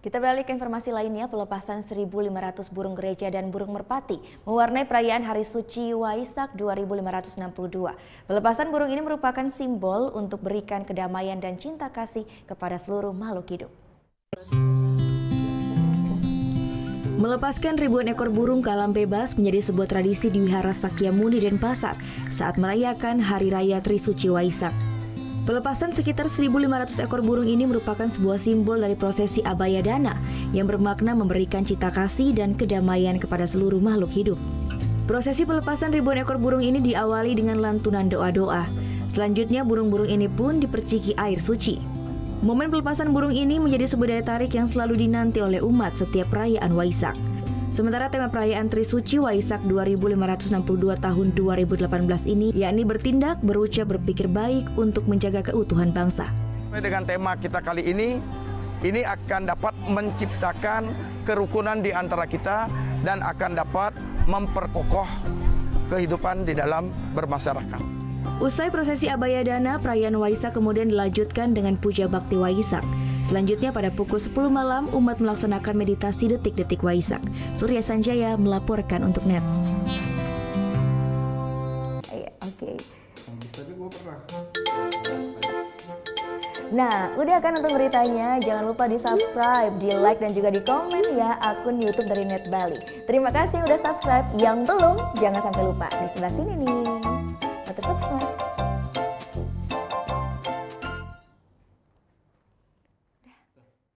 Kita beralih ke informasi lainnya, pelepasan 1.500 burung gereja dan burung merpati mewarnai perayaan Hari Suci Waisak 2562. Pelepasan burung ini merupakan simbol untuk berikan kedamaian dan cinta kasih kepada seluruh makhluk hidup. Melepaskan ribuan ekor burung ke alam bebas menjadi sebuah tradisi di Wihara Sakyamuni Denpasar saat merayakan Hari Raya Trisuci Waisak. Pelepasan sekitar 1.500 ekor burung ini merupakan sebuah simbol dari prosesi Abaya Dana yang bermakna memberikan cita kasih dan kedamaian kepada seluruh makhluk hidup. Prosesi pelepasan ribuan ekor burung ini diawali dengan lantunan doa-doa. Selanjutnya burung-burung ini pun diperciki air suci. Momen pelepasan burung ini menjadi sebuah daya tarik yang selalu dinanti oleh umat setiap perayaan Waisak. Sementara tema perayaan Trisuci Waisak 2562 tahun 2018 ini yakni bertindak, berucap, berpikir baik untuk menjaga keutuhan bangsa. Dengan tema kita kali ini akan dapat menciptakan kerukunan di antara kita dan akan dapat memperkokoh kehidupan di dalam bermasyarakat. Usai prosesi Abaya Dana, perayaan Waisak kemudian dilanjutkan dengan puja bakti Waisak. Selanjutnya pada pukul 10 malam, umat melaksanakan meditasi detik-detik Waisak. Surya Sanjaya melaporkan untuk NET. Oke. Nah, udah kan untuk beritanya? Jangan lupa di subscribe, di like, dan juga di komen ya akun YouTube dari Net Bali. Terima kasih udah subscribe. Yang belum, jangan sampai lupa. Di sebelah sini nih. Tetap subscribe.